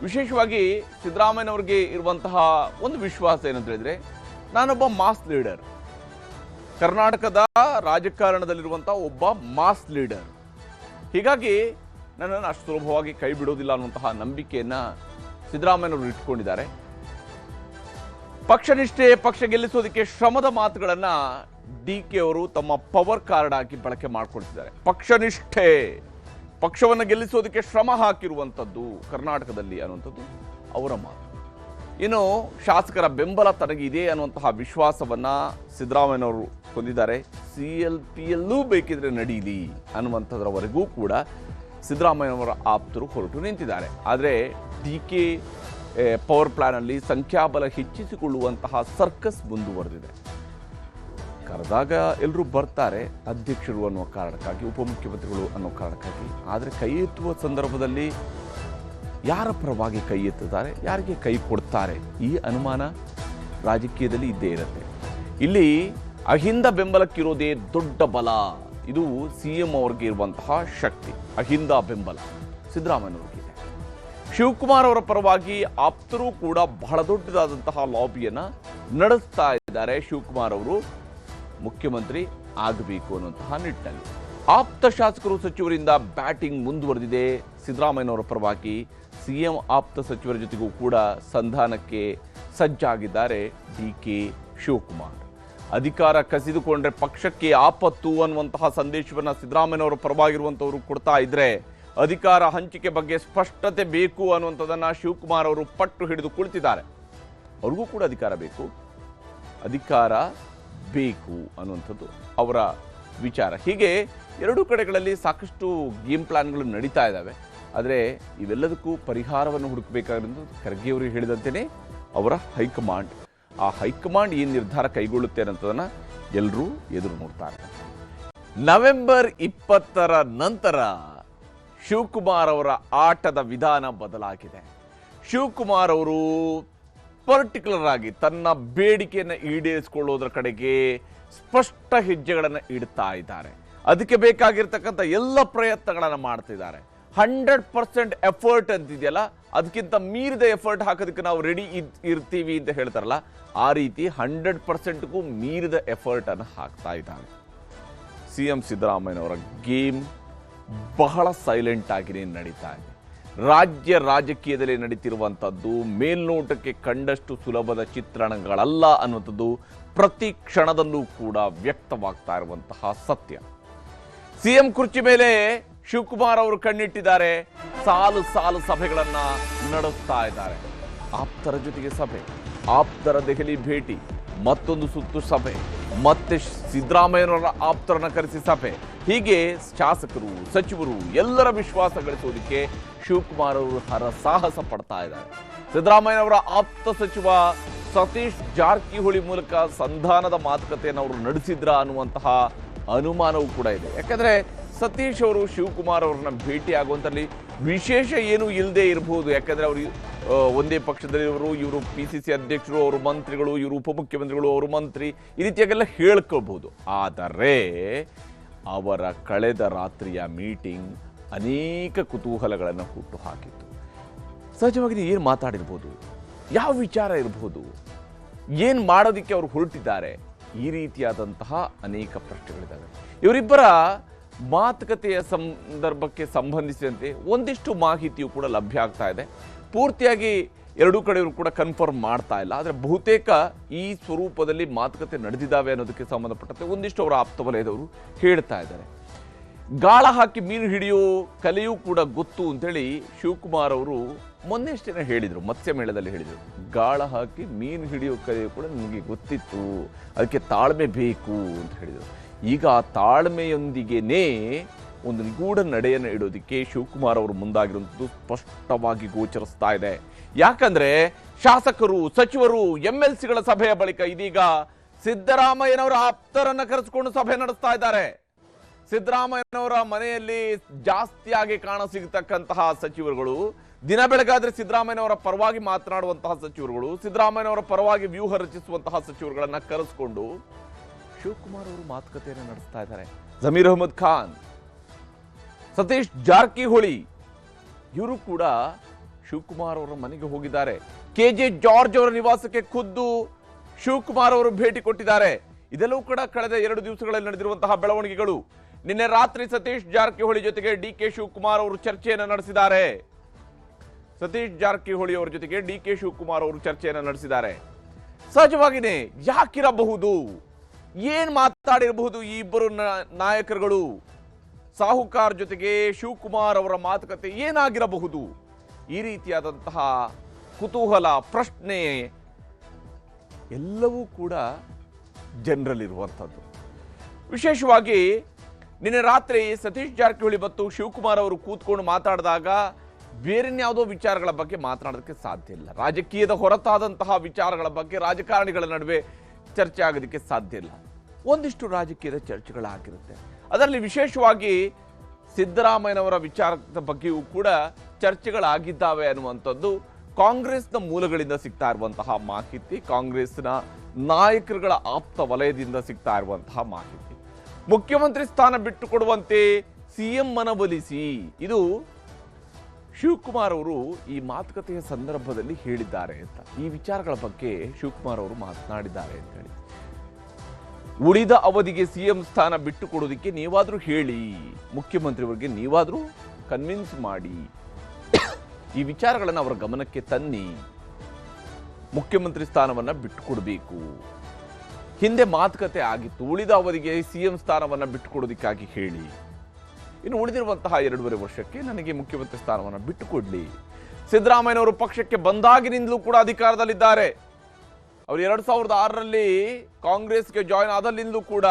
ವಿಶೇಷವಾಗಿ ಸಿದ್ದರಾಮಯ್ಯನವ್ರಿಗೆ ಇರುವಂತಹ ಒಂದು ವಿಶ್ವಾಸ ಏನಂತ ಹೇಳಿದ್ರೆ, ನಾನೊಬ್ಬ ಮಾಸ್ ಲೀಡರ್, ಕರ್ನಾಟಕದ ರಾಜಕಾರಣದಲ್ಲಿರುವಂಥ ಒಬ್ಬ ಮಾಸ್ ಲೀಡರ್, ಹೀಗಾಗಿ ನನ್ನನ್ನು ಅಷ್ಟು ಸುಲಭವಾಗಿ ಕೈ ಬಿಡೋದಿಲ್ಲ ಅನ್ನುವಂತಹ ನಂಬಿಕೆಯನ್ನು ಸಿದ್ದರಾಮಯ್ಯನವರು ಇಟ್ಕೊಂಡಿದ್ದಾರೆ. ಪಕ್ಷನಿಷ್ಠೆ, ಪಕ್ಷ ಗೆಲ್ಲಿಸೋದಕ್ಕೆ ಶ್ರಮದ ಮಾತುಗಳನ್ನು DK ಅವರು ತಮ್ಮ ಪವರ್ ಕಾರ್ಡ್ ಆಗಿ ಬಳಕೆ ಮಾಡಿಕೊಳ್ತಿದ್ದಾರೆ. ಪಕ್ಷನಿಷ್ಠೆ, ಪಕ್ಷವನ್ನು ಗೆಲ್ಲಿಸೋದಕ್ಕೆ ಶ್ರಮ ಹಾಕಿರುವಂಥದ್ದು ಕರ್ನಾಟಕದಲ್ಲಿ ಅನ್ನುವಂಥದ್ದು ಅವರ ಮಾತು. ಇನ್ನು ಶಾಸಕರ ಬೆಂಬಲ ತನಗಿದೆ ಅನ್ನುವಂತಹ ವಿಶ್ವಾಸವನ್ನ ಸಿದ್ದರಾಮಯ್ಯನವರು ಹೊಂದಿದ್ದಾರೆ. CLPಯಲ್ಲೂ ಬೇಕಿದ್ರೆ ನಡೀಲಿ ಅನ್ನುವಂಥದ್ರವರೆಗೂ ಕೂಡ ಸಿದ್ದರಾಮಯ್ಯನವರ ಆಪ್ತರು ಹೊರಟು ನಿಂತಿದ್ದಾರೆ. ಆದರೆ DK ಪವರ್ ಪ್ಲಾನ್ ಅಲ್ಲಿ ಸಂಖ್ಯಾಬಲ ಹೆಚ್ಚಿಸಿಕೊಳ್ಳುವಂತಹ ಸರ್ಕಸ್ ಮುಂದುವರೆದಿದೆ. ಕರೆದಾಗ ಎಲ್ಲರೂ ಬರ್ತಾರೆ, ಅಧ್ಯಕ್ಷರು ಅನ್ನುವ ಕಾರಣಕ್ಕಾಗಿ, ಉಪಮುಖ್ಯಮಂತ್ರಿಗಳು ಅನ್ನೋ ಕಾರಣಕ್ಕಾಗಿ. ಆದರೆ ಕೈ ಎತ್ತುವ ಸಂದರ್ಭದಲ್ಲಿ ಯಾರ ಪರವಾಗಿ ಕೈ ಎತ್ತುತ್ತಾರೆ, ಯಾರಿಗೆ ಕೈ ಕೊಡ್ತಾರೆ, ಈ ಅನುಮಾನ ರಾಜಕೀಯದಲ್ಲಿ ಇದ್ದೇ ಇರುತ್ತೆ. ಇಲ್ಲಿ ಅಹಿಂದ ಬೆಂಬಲಕ್ಕಿರೋದೇ ದೊಡ್ಡ ಬಲ. ಇದು CM ಅವ್ರಿಗೆ ಇರುವಂತಹ ಶಕ್ತಿ, ಅಹಿಂದ ಬೆಂಬಲ ಸಿದ್ದರಾಮಯ್ಯನವ್ರಿಗೆ ಇದೆ. ಶಿವಕುಮಾರ್ ಅವರ ಪರವಾಗಿ ಆಪ್ತರು ಕೂಡ ಬಹಳ ದೊಡ್ಡದಾದಂತಹ ಲಾಬಿಯನ್ನು ನಡೆಸ್ತಾ ಇದ್ದಾರೆ. ಶಿವಕುಮಾರ್ ಅವರು ಮುಖ್ಯಮಂತ್ರಿ ಆಗಬೇಕು ಅನ್ನುವಂತಹ ನಿಟ್ಟಿನಲ್ಲಿ ಆಪ್ತ ಶಾಸಕರು, ಸಚಿವರಿಂದ ಬ್ಯಾಟಿಂಗ್ ಮುಂದುವರೆದಿದೆ. ಸಿದ್ದರಾಮಯ್ಯನವರ ಪರವಾಗಿ CM ಆಪ್ತ ಸಚಿವರ ಜೊತೆಗೂ ಕೂಡ ಸಂಧಾನಕ್ಕೆ ಸಜ್ಜಾಗಿದ್ದಾರೆ DK ಶಿವಕುಮಾರ್. ಅಧಿಕಾರ ಕಸಿದುಕೊಂಡ್ರೆ ಪಕ್ಷಕ್ಕೆ ಆಪತ್ತು ಅನ್ನುವಂತಹ ಸಂದೇಶವನ್ನು ಸಿದ್ದರಾಮಯ್ಯನವರ ಪರವಾಗಿರುವಂಥವರು ಕೊಡ್ತಾ ಇದ್ರೆ, ಅಧಿಕಾರ ಹಂಚಿಕೆ ಬಗ್ಗೆ ಸ್ಪಷ್ಟತೆ ಬೇಕು ಅನ್ನುವಂಥದ್ದನ್ನು ಶಿವಕುಮಾರ್ ಅವರು ಪಟ್ಟು ಹಿಡಿದು ಕುಳಿತಿದ್ದಾರೆ. ಅವ್ರಿಗೂ ಕೂಡ ಅಧಿಕಾರ ಬೇಕು ಅನ್ನುವಂಥದ್ದು ಅವರ ವಿಚಾರ. ಹೀಗೆ ಎರಡೂ ಕಡೆಗಳಲ್ಲಿ ಸಾಕಷ್ಟು ಗೇಮ್ ಪ್ಲಾನ್ಗಳು ನಡೀತಾ ಇದ್ದಾವೆ. ಆದರೆ ಇವೆಲ್ಲದಕ್ಕೂ ಪರಿಹಾರವನ್ನು ಹುಡುಕಬೇಕಾಗಿರೋದು ಖರ್ಗೆ ಅವರು ಹೇಳಿದಂತೆಯೇ ಅವರ ಹೈಕಮಾಂಡ್. ಆ ಹೈಕಮಾಂಡ್ ಏನು ನಿರ್ಧಾರ ಕೈಗೊಳ್ಳುತ್ತೆ ಅನ್ನೋದನ್ನು ಎಲ್ಲರೂ ಎದುರು ನೋಡ್ತಾರೆ. ನವೆಂಬರ್ 20ರ ನಂತರ ಶಿವಕುಮಾರ್ ಅವರ ಆಟದ ವಿಧಾನ ಬದಲಾಗಿದೆ. ಶಿವಕುಮಾರ್ ಅವರು ಪರ್ಟಿಕ್ಯುಲರ್ ಆಗಿ ತನ್ನ ಬೇಡಿಕೆಯನ್ನು ಈಡೇರಿಸಿಕೊಳ್ಳೋದ್ರ ಕಡೆಗೆ ಸ್ಪಷ್ಟ ಹೆಜ್ಜೆಗಳನ್ನು ಇಡ್ತಾ ಇದ್ದಾರೆ. ಅದಕ್ಕೆ ಬೇಕಾಗಿರ್ತಕ್ಕಂಥ ಎಲ್ಲ ಪ್ರಯತ್ನಗಳನ್ನು ಮಾಡ್ತಿದ್ದಾರೆ. 100% ಎಫರ್ಟ್ ಅಂತಿದೆಯಲ್ಲ, ಅದಕ್ಕಿಂತ ಮೀರಿದ ಎಫರ್ಟ್ ಹಾಕೋದಕ್ಕೆ ನಾವು ರೆಡಿ ಇರ್ತೀವಿ ಅಂತ ಹೇಳ್ತಾರಲ್ಲ, ಆ ರೀತಿ 100%ಗೂ ಮೀರಿದ ಎಫರ್ಟ್ ಅನ್ನು ಹಾಕ್ತಾ ಇದ್ದಾರೆ. CM ಸಿದ್ದರಾಮಯ್ಯನವರ ಗೇಮ್ ಬಹಳ ಸೈಲೆಂಟ್ ಆಗಿನೇ ನಡೀತಾ ಇದೆ. ರಾಜ್ಯ ರಾಜಕೀಯದಲ್ಲಿ ನಡೀತಿರುವಂಥದ್ದು ಮೇಲ್ನೋಟಕ್ಕೆ ಕಂಡಷ್ಟು ಸುಲಭದ ಚಿತ್ರಣಗಳಲ್ಲ ಅನ್ನುವಂಥದ್ದು ಪ್ರತಿ ಕ್ಷಣದಲ್ಲೂ ಕೂಡ ವ್ಯಕ್ತವಾಗ್ತಾ ಇರುವಂತಹ ಸತ್ಯ. CM ಕುರ್ಚಿ ಮೇಲೆ ಶಿವಕುಮಾರ್ ಅವರು ಕಣ್ಣಿಟ್ಟಿದ್ದಾರೆ. ಸಾಲು ಸಾಲು ಸಭೆಗಳನ್ನ ನಡೆಸ್ತಾ ಇದ್ದಾರೆ. ಆಪ್ತರ ಜೊತೆಗೆ ಸಭೆ, ಆಪ್ತರ ದೆಹಲಿ ಭೇಟಿ, ಮತ್ತೊಂದು ಸುತ್ತು ಸಭೆ, ಮತ್ತೆ ಸಿದ್ದರಾಮಯ್ಯನವರ ಆಪ್ತರನ್ನ ಕರೆಸಿ ಸಭೆ. ಹೀಗೆ ಶಾಸಕರು, ಸಚಿವರು ಎಲ್ಲರ ವಿಶ್ವಾಸ ಗಳಿಸೋದಕ್ಕೆ ಶಿವಕುಮಾರ್ ಅವರು ಹರಸಾಹಸ ಪಡ್ತಾ ಇದ್ದಾರೆ. ಸಿದ್ದರಾಮಯ್ಯನವರ ಆಪ್ತ ಸಚಿವ ಸತೀಶ್ ಜಾರಕಿಹೊಳಿ ಮೂಲಕ ಸಂಧಾನದ ಮಾತುಕತೆಯನ್ನು ಅವರು ನಡೆಸಿದ್ರ ಅನ್ನುವಂತಹ ಅನುಮಾನವೂ ಕೂಡ ಇದೆ. ಯಾಕಂದ್ರೆ ಸತೀಶ್ ಅವರು ಶಿವಕುಮಾರ್ ಅವರನ್ನ ಭೇಟಿ ಆಗುವಂತಲ್ಲಿ ವಿಶೇಷ ಏನು ಇಲ್ಲದೆ ಇರಬಹುದು. ಯಾಕಂದ್ರೆ ಅವರು ಒಂದೇ ಪಕ್ಷದಲ್ಲಿವರು, ಇವರು PCC ಅಧ್ಯಕ್ಷರು, ಅವರು ಮಂತ್ರಿಗಳು, ಇವರು ಉಪಮುಖ್ಯಮಂತ್ರಿಗಳು, ಅವರು ಮಂತ್ರಿ, ಈ ರೀತಿಯಾಗೆಲ್ಲ ಹೇಳ್ಕೊಳ್ಬಹುದು. ಆದರೆ ಅವರ ಕಳೆದ ರಾತ್ರಿಯ ಮೀಟಿಂಗ್ ಅನೇಕ ಕುತೂಹಲಗಳನ್ನು ಹುಟ್ಟು ಹಾಕಿತ್ತು. ಸಹಜವಾಗಿ ಏನು ಮಾತಾಡಿರ್ಬೋದು, ಯಾವ ವಿಚಾರ ಇರಬಹುದು, ಏನು ಮಾಡೋದಕ್ಕೆ ಅವರು ಹೊರಟಿದ್ದಾರೆ, ಈ ರೀತಿಯಾದಂತಹ ಅನೇಕ ಪ್ರಶ್ನೆಗಳಿದ್ದಾವೆ. ಇವರಿಬ್ಬರ ಮಾತುಕತೆಯ ಸಂದರ್ಭಕ್ಕೆ ಸಂಬಂಧಿಸಿದಂತೆ ಒಂದಿಷ್ಟು ಮಾಹಿತಿಯು ಕೂಡ ಲಭ್ಯ ಆಗ್ತಾ ಇದೆ. ಪೂರ್ತಿಯಾಗಿ ಎರಡೂ ಕಡೆಯವರು ಕೂಡ ಕನ್ಫರ್ಮ್ ಮಾಡ್ತಾ ಇಲ್ಲ. ಆದರೆ ಬಹುತೇಕ ಈ ಸ್ವರೂಪದಲ್ಲಿ ಮಾತುಕತೆ ನಡೆದಿದ್ದಾವೆ ಅನ್ನೋದಕ್ಕೆ ಸಂಬಂಧಪಟ್ಟಂತೆ ಒಂದಿಷ್ಟು ಅವರ ಆಪ್ತ ವಲಯದವರು ಹೇಳ್ತಾ ಇದ್ದಾರೆ. ಗಾಳ ಹಾಕಿ ಮೀನು ಹಿಡಿಯೋ ಕಲೆಯೂ ಕೂಡ ಗೊತ್ತು ಅಂತೇಳಿ ಶಿವಕುಮಾರ್ ಅವರು ಮೊನ್ನೆಷ್ಟೇನೆ ಹೇಳಿದರು, ಮತ್ಸ್ಯ ಮೇಳದಲ್ಲಿ ಹೇಳಿದರು. ಗಾಳ ಹಾಕಿ ಮೀನು ಹಿಡಿಯೋ ಕಲೆಯೂ ಕೂಡ ನನಗೆ ಗೊತ್ತಿತ್ತು, ಅದಕ್ಕೆ ತಾಳ್ಮೆ ಬೇಕು ಅಂತ ಹೇಳಿದರು. ಈಗ ಆ ತಾಳ್ಮೆಯೊಂದಿಗೇನೇ ಒಂದು ನಿಗೂಢ ನಡೆಯನ್ನು ಇಡೋದಕ್ಕೆ ಶಿವಕುಮಾರ್ ಅವರು ಮುಂದಾಗಿರುವಂಥದ್ದು ಸ್ಪಷ್ಟವಾಗಿ ಗೋಚರಿಸ್ತಾ ಇದೆ. ಯಾಕಂದ್ರೆ ಶಾಸಕರು, ಸಚಿವರು, MLCಗಳ ಸಭೆಯ ಬಳಿಕ ಇದೀಗ ಸಿದ್ದರಾಮಯ್ಯನವರ ಆಪ್ತರನ್ನ ಕರೆಸಿಕೊಂಡು ಸಭೆ ನಡೆಸ್ತಾ ಇದ್ದಾರೆ. ಸಿದ್ದರಾಮಯ್ಯನವರ ಮನೆಯಲ್ಲಿ ಜಾಸ್ತಿಯಾಗಿ ಕಾಣಸಿಗತಕ್ಕಂತಹ ಸಚಿವರುಗಳು, ದಿನ ಬೆಳಗಾದ್ರೆ ಸಿದ್ದರಾಮಯ್ಯನವರ ಪರವಾಗಿ ಮಾತನಾಡುವಂತಹ ಸಚಿವರುಗಳು, ಸಿದ್ದರಾಮಯ್ಯನವರ ಪರವಾಗಿ ವ್ಯೂಹ ರಚಿಸುವಂತಹ ಸಚಿವರುಗಳನ್ನ ಕರೆಸಿಕೊಂಡು ಶಿವಕುಮಾರ್ ಅವರು ಮಾತುಕತೆಯನ್ನು ನಡೆಸ್ತಾ ಇದ್ದಾರೆ. ಜಮೀರ್ ಅಹಮದ್ ಖಾನ್, ಸತೀಶ್ ಜಾರಕಿಹೊಳಿ ಇವರು ಕೂಡ ಶಿವಕುಮಾರ್ ಅವರ ಮನೆಗೆ ಹೋಗಿದ್ದಾರೆ. KJ ಜಾರ್ಜ್ ಅವರ ನಿವಾಸಕ್ಕೆ ಖುದ್ದು ಶಿವಕುಮಾರ್ ಅವರು ಭೇಟಿ ಕೊಟ್ಟಿದ್ದಾರೆ. ಇದೆಲ್ಲವೂ ಕೂಡ ಕಳೆದ 2 ದಿವಸಗಳಲ್ಲಿ ನಡೆದಿರುವಂತಹ ಬೆಳವಣಿಗೆಗಳು. ನಿನ್ನೆ ರಾತ್ರಿ ಸತೀಶ್ ಜಾರಕಿಹೊಳಿ ಜೊತೆಗೆ DK ಶಿವಕುಮಾರ್ ಅವರು ಚರ್ಚೆಯನ್ನು ನಡೆಸಿದ್ದಾರೆ. ಸತೀಶ್ ಜಾರಕಿಹೊಳಿ ಅವರ ಜೊತೆಗೆ DK ಶಿವಕುಮಾರ್ ಅವರು ಚರ್ಚೆಯನ್ನು ನಡೆಸಿದ್ದಾರೆ. ಸಹಜವಾಗಿಯೇ ಯಾಕಿರಬಹುದು, ಏನ್ ಮಾತಾಡಿರಬಹುದು ಈ ಇಬ್ಬರು ನಾಯಕರುಗಳು, ಸಾಹುಕಾರ್ ಜೊತೆಗೆ ಶಿವಕುಮಾರ್ ಅವರ ಮಾತುಕತೆ ಏನಾಗಿರಬಹುದು? ಈ ರೀತಿಯಾದಂತಹ ಕುತೂಹಲ, ಪ್ರಶ್ನೆ ಎಲ್ಲವೂ ಕೂಡ ಜನರಲ್ಲಿರುವಂಥದ್ದು. ವಿಶೇಷವಾಗಿ ನಿನ್ನೆ ರಾತ್ರಿ ಸತೀಶ್ ಜಾರಕಿಹೊಳಿ ಮತ್ತು ಶಿವಕುಮಾರ್ ಅವರು ಕೂತ್ಕೊಂಡು ಮಾತಾಡಿದಾಗ ಬೇರೆನ್ಯಾವುದೋ ವಿಚಾರಗಳ ಬಗ್ಗೆ ಮಾತನಾಡೋದಕ್ಕೆ ಸಾಧ್ಯ ಇಲ್ಲ. ರಾಜಕೀಯದ ಹೊರತಾದಂತಹ ವಿಚಾರಗಳ ಬಗ್ಗೆ ರಾಜಕಾರಣಿಗಳ ನಡುವೆ ಚರ್ಚೆ ಆಗೋದಕ್ಕೆ ಸಾಧ್ಯ ಇಲ್ಲ. ಒಂದಿಷ್ಟು ರಾಜಕೀಯದ ಚರ್ಚೆಗಳಾಗಿರುತ್ತೆ. ಅದರಲ್ಲಿ ವಿಶೇಷವಾಗಿ ಸಿದ್ದರಾಮಯ್ಯನವರ ವಿಚಾರದ ಬಗ್ಗೆಯೂ ಕೂಡ ಚರ್ಚೆಗಳಾಗಿದ್ದಾವೆ ಅನ್ನುವಂಥದ್ದು ಕಾಂಗ್ರೆಸ್ನ ಮೂಲಗಳಿಂದ ಸಿಗ್ತಾ ಇರುವಂತಹ ಮಾಹಿತಿ, ಕಾಂಗ್ರೆಸ್ನ ನಾಯಕರುಗಳ ಆಪ್ತ ವಲಯದಿಂದ ಸಿಗ್ತಾ ಇರುವಂತಹ ಮಾಹಿತಿ. ಮುಖ್ಯಮಂತ್ರಿ ಸ್ಥಾನ ಬಿಟ್ಟುಕೊಡುವಂತೆ CM ಮನವೊಲಿಸಿ, ಇದು ಶಿವಕುಮಾರ್ ಅವರು ಈ ಮಾತುಕತೆಯ ಸಂದರ್ಭದಲ್ಲಿ ಹೇಳಿದ್ದಾರೆ ಅಂತ. ಈ ವಿಚಾರಗಳ ಬಗ್ಗೆ ಶಿವಕುಮಾರ್ ಅವರು ಮಾತನಾಡಿದ್ದಾರೆ ಅಂತ ಹೇಳಿ. ಉಳಿದ ಅವಧಿಗೆ CM ಸ್ಥಾನ ಬಿಟ್ಟು ಕೊಡೋದಕ್ಕೆ ನೀವಾದ್ರೂ ಹೇಳಿ, ಮುಖ್ಯಮಂತ್ರಿಯವರಿಗೆ ನೀವಾದ್ರೂ ಕನ್ವಿನ್ಸ್ ಮಾಡಿ, ಈ ವಿಚಾರಗಳನ್ನು ಅವರ ಗಮನಕ್ಕೆ ತನ್ನಿ, ಮುಖ್ಯಮಂತ್ರಿ ಸ್ಥಾನವನ್ನ ಬಿಟ್ಟು ಕೊಡಬೇಕು. ಹಿಂದೆ ಮಾತುಕತೆ ಆಗಿತ್ತು, ಉಳಿದ ಅವಧಿಗೆ CM ಸ್ಥಾನವನ್ನ ಬಿಟ್ಟು ಕೊಡೋದಕ್ಕಾಗಿ ಹೇಳಿ, ಇನ್ನು ಉಳಿದಿರುವಂತಹ 2.5 ವರ್ಷಕ್ಕೆ ನನಗೆ ಮುಖ್ಯಮಂತ್ರಿ ಸ್ಥಾನವನ್ನು ಬಿಟ್ಟು ಕೊಡ್ಲಿ. ಸಿದ್ದರಾಮಯ್ಯನವರು ಪಕ್ಷಕ್ಕೆ ಬಂದಾಗಿನಿಂದಲೂ ಕೂಡ ಅಧಿಕಾರದಲ್ಲಿದ್ದಾರೆ. ಅವರು 2006ರಲ್ಲಿ ಕಾಂಗ್ರೆಸ್ಗೆ ಜಾಯಿನ್ ಆದಲ್ಲಿಂದಲೂ ಕೂಡ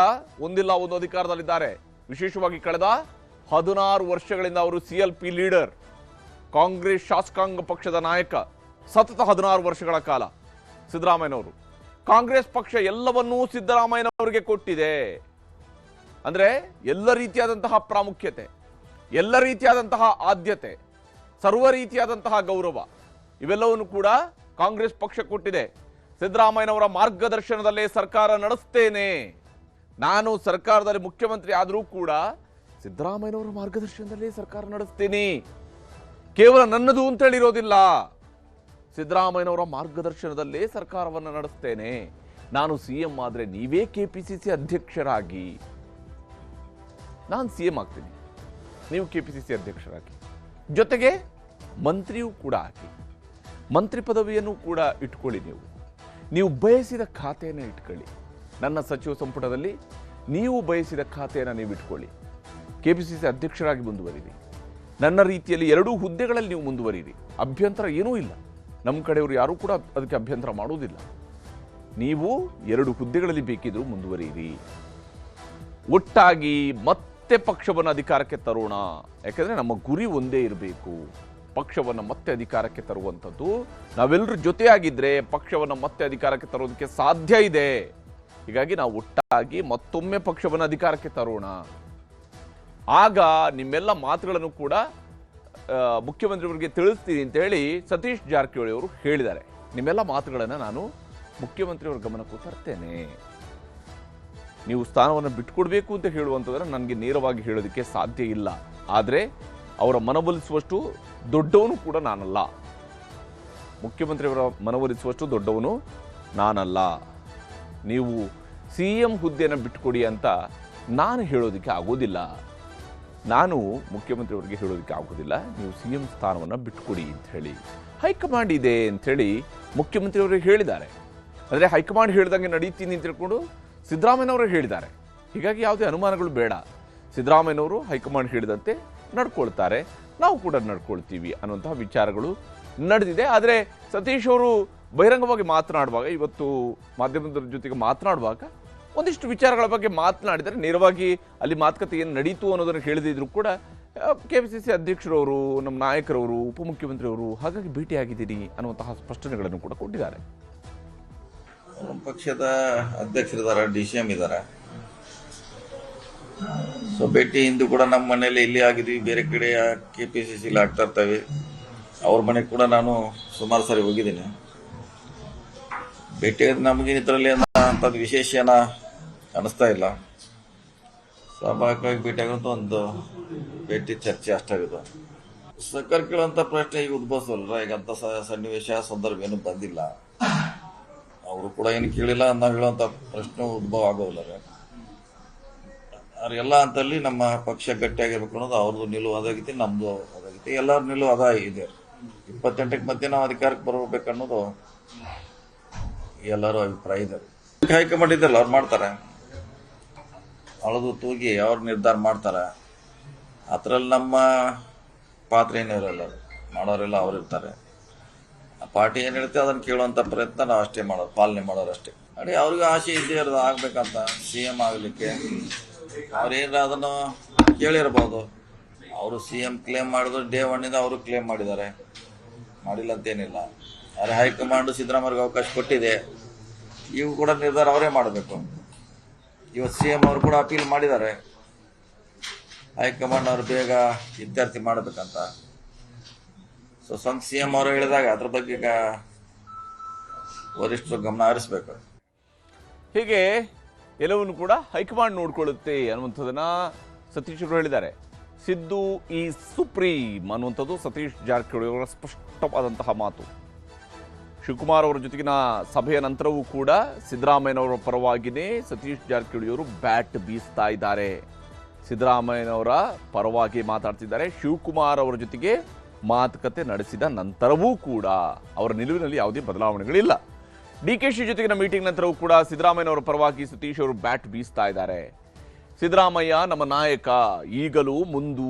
ಒಂದಿಲ್ಲ ಒಂದು ಅಧಿಕಾರದಲ್ಲಿದ್ದಾರೆ. ವಿಶೇಷವಾಗಿ ಕಳೆದ 16 ವರ್ಷಗಳಿಂದ ಅವರು CLP ಲೀಡರ್, ಕಾಂಗ್ರೆಸ್ ಶಾಸಕಾಂಗ ಪಕ್ಷದ ನಾಯಕ, ಸತತ 16 ವರ್ಷಗಳ ಕಾಲ ಸಿದ್ದರಾಮಯ್ಯನವರು. ಕಾಂಗ್ರೆಸ್ ಪಕ್ಷ ಎಲ್ಲವನ್ನೂ ಸಿದ್ದರಾಮಯ್ಯನವರಿಗೆ ಕೊಟ್ಟಿದೆ. ಅಂದ್ರೆ ಎಲ್ಲ ರೀತಿಯಾದಂತಹ ಪ್ರಾಮುಖ್ಯತೆ, ಎಲ್ಲ ರೀತಿಯಾದಂತಹ ಆದ್ಯತೆ, ಸರ್ವ ರೀತಿಯಾದಂತಹ ಗೌರವ ಇವೆಲ್ಲವನ್ನು ಕೂಡ ಕಾಂಗ್ರೆಸ್ ಪಕ್ಷ ಕೊಟ್ಟಿದೆ. ಸಿದ್ದರಾಮಯ್ಯನವರ ಮಾರ್ಗದರ್ಶನದಲ್ಲೇ ಸರ್ಕಾರ ನಡೆಸ್ತೇನೆ, ನಾನು ಸರ್ಕಾರದಲ್ಲಿ ಮುಖ್ಯಮಂತ್ರಿ ಆದರೂ ಕೂಡ ಸಿದ್ದರಾಮಯ್ಯನವರ ಮಾರ್ಗದರ್ಶನದಲ್ಲೇ ಸರ್ಕಾರ ನಡೆಸ್ತೇನೆ, ಕೇವಲ ನನ್ನದು ಅಂತ ಹೇಳಿರೋದಿಲ್ಲ, ಸಿದ್ದರಾಮಯ್ಯನವರ ಮಾರ್ಗದರ್ಶನದಲ್ಲೇ ಸರ್ಕಾರವನ್ನು ನಡೆಸ್ತೇನೆ. ನಾನು CM ಆದ್ರೆ ನೀವೇ KPCC ಅಧ್ಯಕ್ಷರಾಗಿ, ನಾನು CM ಆಗ್ತೀನಿ, ನೀವು KPCC ಅಧ್ಯಕ್ಷರಾಗಿ, ಜೊತೆಗೆ ಮಂತ್ರಿಯೂ ಕೂಡ ಆಗಿ, ಮಂತ್ರಿ ಪದವಿಯನ್ನು ಕೂಡ ಇಟ್ಕೊಳ್ಳಿ. ನೀವು ಬಯಸಿದ ಖಾತೆಯನ್ನು ಇಟ್ಕೊಳ್ಳಿ. ನನ್ನ ಸಚಿವ ಸಂಪುಟದಲ್ಲಿ ನೀವು ಬಯಸಿದ ಖಾತೆಯನ್ನು ನೀವು ಇಟ್ಕೊಳ್ಳಿ. KPCC ಅಧ್ಯಕ್ಷರಾಗಿ ಮುಂದುವರಿರಿ. ನನ್ನ ರೀತಿಯಲ್ಲಿ 2 ಹುದ್ದೆಗಳಲ್ಲಿ ನೀವು ಮುಂದುವರಿರಿ. ಅಭ್ಯಂತರ ಏನೂ ಇಲ್ಲ. ನಮ್ಮ ಕಡೆಯವರು ಯಾರೂ ಕೂಡ ಅದಕ್ಕೆ ಅಭ್ಯಂತರ ಮಾಡುವುದಿಲ್ಲ. ನೀವು 2 ಹುದ್ದೆಗಳಲ್ಲಿ ಬೇಕಿದ್ರೂ ಮುಂದುವರಿಯಿರಿ. ಒಟ್ಟಾಗಿ ಮತ್ತೆ ಪಕ್ಷವನ್ನು ಅಧಿಕಾರಕ್ಕೆ ತರೋಣ. ಯಾಕಂದ್ರೆ ನಮ್ಮ ಗುರಿ ಒಂದೇ ಇರಬೇಕು, ಪಕ್ಷವನ್ನು ಮತ್ತೆ ಅಧಿಕಾರಕ್ಕೆ ತರುವಂಥದ್ದು. ನಾವೆಲ್ಲರೂ ಜೊತೆಯಾಗಿದ್ರೆ ಪಕ್ಷವನ್ನು ಮತ್ತೆ ಅಧಿಕಾರಕ್ಕೆ ತರೋದಕ್ಕೆ ಸಾಧ್ಯ ಇದೆ. ಹೀಗಾಗಿ ನಾವು ಒಟ್ಟಾಗಿ ಮತ್ತೊಮ್ಮೆ ಪಕ್ಷವನ್ನು ಅಧಿಕಾರಕ್ಕೆ ತರೋಣ. ಆಗ ನಿಮ್ಮೆಲ್ಲ ಮಾತುಗಳನ್ನು ಕೂಡ ಮುಖ್ಯಮಂತ್ರಿಯವರಿಗೆ ತಿಳಿಸ್ತೀನಿ ಅಂತ ಹೇಳಿ ಸತೀಶ್ ಜಾರಕಿಹೊಳಿ ಅವರು ಹೇಳಿದ್ದಾರೆ. ನಿಮ್ಮೆಲ್ಲ ಮಾತುಗಳನ್ನು ನಾನು ಮುಖ್ಯಮಂತ್ರಿಯವರ ಗಮನಕ್ಕೂ ತರ್ತೇನೆ. ನೀವು ಸ್ಥಾನವನ್ನು ಬಿಟ್ಟುಕೊಡ್ಬೇಕು ಅಂತ ಹೇಳುವಂಥದ್ದನ್ನು ನನಗೆ ನೇರವಾಗಿ ಹೇಳೋದಕ್ಕೆ ಸಾಧ್ಯ ಇಲ್ಲ. ಆದರೆ ಅವರ ಮನವೊಲಿಸುವಷ್ಟು ದೊಡ್ಡವನು ಕೂಡ ನಾನಲ್ಲ, ಮುಖ್ಯಮಂತ್ರಿಯವರ ಮನವೊಲಿಸುವಷ್ಟು ದೊಡ್ಡವನು ನಾನಲ್ಲ. ನೀವು CM ಹುದ್ದೆಯನ್ನು ಬಿಟ್ಟುಕೊಡಿ ಅಂತ ನಾನು ಹೇಳೋದಕ್ಕೆ ಆಗೋದಿಲ್ಲ, ನಾನು ಮುಖ್ಯಮಂತ್ರಿಯವರಿಗೆ ಹೇಳೋದಕ್ಕೆ ಆಗೋದಿಲ್ಲ. ನೀವು CM ಸ್ಥಾನವನ್ನು ಬಿಟ್ಟುಕೊಡಿ ಅಂತ ಹೇಳಿ. ಹೈಕಮಾಂಡ್ ಇದೆ ಅಂಥೇಳಿ ಮುಖ್ಯಮಂತ್ರಿಯವರು ಹೇಳಿದ್ದಾರೆ. ಅಂದರೆ ಹೈಕಮಾಂಡ್ ಹೇಳಿದಂಗೆ ನಡೀತೀನಿ ಅಂತ ತಿಳ್ಕೊಂಡು ಸಿದ್ದರಾಮಯ್ಯನವರು ಹೇಳಿದ್ದಾರೆ. ಹೀಗಾಗಿ ಯಾವುದೇ ಅನುಮಾನಗಳು ಬೇಡ. ಸಿದ್ದರಾಮಯ್ಯನವರು ಹೈಕಮಾಂಡ್ ಹೇಳಿದಂತೆ ನಡ್ಕೊಳ್ತಾರೆ, ನಾವು ಕೂಡ ನಡ್ಕೊಳ್ತೀವಿ ಅನ್ನುವಂತಹ ವಿಚಾರಗಳು ನಡೆದಿದೆ. ಆದರೆ ಸತೀಶ್ ಅವರು ಬಹಿರಂಗವಾಗಿ ಮಾತನಾಡುವಾಗ, ಇವತ್ತು ಮಾಧ್ಯಮದ ಜೊತೆಗೆ ಮಾತನಾಡುವಾಗ ಒಂದಿಷ್ಟು ವಿಚಾರಗಳ ಬಗ್ಗೆ ಮಾತನಾಡಿದರೆ, ನೇರವಾಗಿ ಅಲ್ಲಿ ಮಾತುಕತೆ ಏನು ನಡೀತು ಅನ್ನೋದನ್ನು ಹೇಳಿದ್ರು ಕೂಡ KPCC ಅಧ್ಯಕ್ಷರವರು, ನಮ್ಮ ನಾಯಕರವರು, ಉಪಮುಖ್ಯಮಂತ್ರಿಯವರು ಹಾಗಾಗಿ ಭೇಟಿಯಾಗಿದ್ದೀನಿ ಅನ್ನುವಂತಹ ಸ್ಪಷ್ಟನೆಗಳನ್ನು ಕೂಡ ಕೊಟ್ಟಿದ್ದಾರೆ. ನಮ್ಮ ಪಕ್ಷದ ಅಧ್ಯಕ್ಷರಿದ್ದಾರೆ, DCM ಇದ್ದಾರೆ. ಸೊ ಭೇಟಿ ಹಿಂದೂ ಕೂಡ ನಮ್ಮ ಮನೆಯಲ್ಲಿ ಇಲ್ಲಿ ಆಗಿದ್ವಿ, ಬೇರೆ ಕಡೆ KPCC ಆಗ್ತಾ ಇರ್ತವೆ. ಅವ್ರ ಮನೆಗೆ ಕೂಡ ನಾನು ಸುಮಾರು ಸಾರಿ ಹೋಗಿದ್ದೀನಿ. ಭೇಟಿ ನಮಗೆ ಇದರಲ್ಲಿ ಅಂಥದ್ದು ವಿಶೇಷ ಏನ ಅನಿಸ್ತಾ ಇಲ್ಲ. ಸ್ವಾಭಾವಿಕವಾಗಿ ಭೇಟಿಯಾಗೋದು ಒಂದು ಭೇಟಿ ಚರ್ಚೆ ಅಷ್ಟಾಗಿದೆ. ಸರ್ಕಾರ ಕೇಳುವಂಥ ಪ್ರಶ್ನೆ ಈಗ ಉದ್ಭವಿಸಲ್ಲ. ಈಗ ಅಂಥ ಸನ್ನಿವೇಶ ಸಂದರ್ಭ ಏನು ಬಂದಿಲ್ಲ. ಅವರು ಕೂಡ ಏನು ಕೇಳಿಲ್ಲ, ನಾವು ಹೇಳುವಂಥ ಪ್ರಶ್ನೆ ಉದ್ಭವ ಆಗೋದಿಲ್ಲ. ಅವ್ರಿಗೆಲ್ಲ ಅಂತಲ್ಲಿ ನಮ್ಮ ಪಕ್ಷ ಗಟ್ಟಿಯಾಗಿರ್ಬೇಕು ಅನ್ನೋದು ಅವ್ರದ್ದು ನಿಲುವು ಅದಾಗೈತಿ, ನಮ್ಮದು ಅದಾಗೈತಿ, ಎಲ್ಲರ ನಿಲುವು ಅದ ಇದೆ. 28ಕ್ಕೆ ಮಧ್ಯೆ ನಾವು ಅಧಿಕಾರಕ್ಕೆ ಬರಬೇಕನ್ನೋದು ಎಲ್ಲರೂ ಅಭಿಪ್ರಾಯ ಇದೆ. ಹೈಕಮಾಂಡ್ ಇದ್ದಲ್ಲ, ಅವ್ರು ಮಾಡ್ತಾರೆ, ಅಳದು ತೂಗಿ ಅವ್ರು ನಿರ್ಧಾರ ಮಾಡ್ತಾರೆ. ಅದರಲ್ಲಿ ನಮ್ಮ ಪಾತ್ರ ಏನೂ ಇರಲ್ಲ, ಮಾಡೋರೆಲ್ಲ ಅವ್ರು ಇರ್ತಾರೆ. ಆ ಪಾರ್ಟಿ ಏನು ಹೇಳ್ತೆ ಅದನ್ನು ಕೇಳುವಂಥ ಪ್ರಯತ್ನ ನಾವು ಅಷ್ಟೇ ಮಾಡೋದು, ಪಾಲನೆ ಮಾಡೋರು ಅಷ್ಟೇ. ಅದೇ ಅವ್ರಿಗೂ ಆಸೆ ಇದ್ದೇ ಇರೋದು ಆಗ್ಬೇಕಂತ, CM ಆಗಲಿಕ್ಕೆ. ಅವ್ರೇನಾರ ಅದನ್ನು ಕೇಳಿರ್ಬೋದು. ಅವರು CM ಕ್ಲೇಮ್ ಮಾಡಿದ್ರು, ಡೇ 1 ಅವರು ಕ್ಲೇಮ್ ಮಾಡಿದ್ದಾರೆ, ಮಾಡಿಲ್ಲ ಅಂತೇನಿಲ್ಲ. ಆದರೆ ಹೈಕಮಾಂಡ್ ಸಿದ್ದರಾಮಯ್ಯಗೆ ಅವಕಾಶ ಕೊಟ್ಟಿದೆ, ಇವು ಕೂಡ ನಿರ್ಧಾರ ಅವರೇ ಮಾಡಬೇಕು. ಇವತ್ತು CM ಅವರು ಕೂಡ ಅಪೀಲ್ ಮಾಡಿದ್ದಾರೆ, ಹೈಕಮಾಂಡ್ ಅವರು ಬೇಗ ಇತ್ಯರ್ಥ ಮಾಡಬೇಕಂತ. ಸೊ ಸ್ವಂತ CM ಅವರು ಹೇಳಿದಾಗ ಅದ್ರ ಬಗ್ಗೆ ವರಿಷ್ಠರು ಗಮನ ಹರಿಸ್ಬೇಕು. ಹೀಗೆ ಎಲ್ಲವನ್ನು ಕೂಡ ಹೈಕಮಾಂಡ್ ನೋಡ್ಕೊಳ್ಳುತ್ತೆ ಅನ್ನುವಂಥದ್ದನ್ನ ಸತೀಶ್ ಅವರು ಹೇಳಿದ್ದಾರೆ. ಸಿದ್ದು ಈ ಸುಪ್ರೀಂ ಅನ್ನುವಂಥದ್ದು ಸತೀಶ್ ಜಾರಕಿಹೊಳಿ ಅವರ ಸ್ಪಷ್ಟವಾದಂತಹ ಮಾತು. ಶಿವಕುಮಾರ್ ಅವರ ಜೊತೆಗಿನ ಸಭೆಯ ನಂತರವೂ ಕೂಡ ಸಿದ್ದರಾಮಯ್ಯನವರ ಪರವಾಗಿಯೇ ಸತೀಶ್ ಜಾರಕಿಹೊಳಿಯವರು ಬ್ಯಾಟ್ ಬೀಸ್ತಾ ಇದ್ದಾರೆ. ಸಿದ್ದರಾಮಯ್ಯನವರ ಪರವಾಗಿ ಮಾತಾಡ್ತಿದ್ದಾರೆ. ಶಿವಕುಮಾರ್ ಅವರ ಜೊತೆಗೆ ಮಾತುಕತೆ ನಡೆಸಿದ ನಂತರವೂ ಕೂಡ ಅವರ ನಿಲುವಿನಲ್ಲಿ ಯಾವುದೇ ಬದಲಾವಣೆಗಳಿಲ್ಲ. DKಶಿ ಜೊತೆಗಿನ ಮೀಟಿಂಗ್ ನಂತರವೂ ಕೂಡ ಸಿದ್ದರಾಮಯ್ಯನವರ ಪರವಾಗಿ ಸತೀಶ್ ಅವರು ಬ್ಯಾಟ್ ಬೀಸ್ತಾ ಇದ್ದಾರೆ. ಸಿದ್ದರಾಮಯ್ಯ ನಮ್ಮ ನಾಯಕ, ಈಗಲೂ ಮುಂದೂ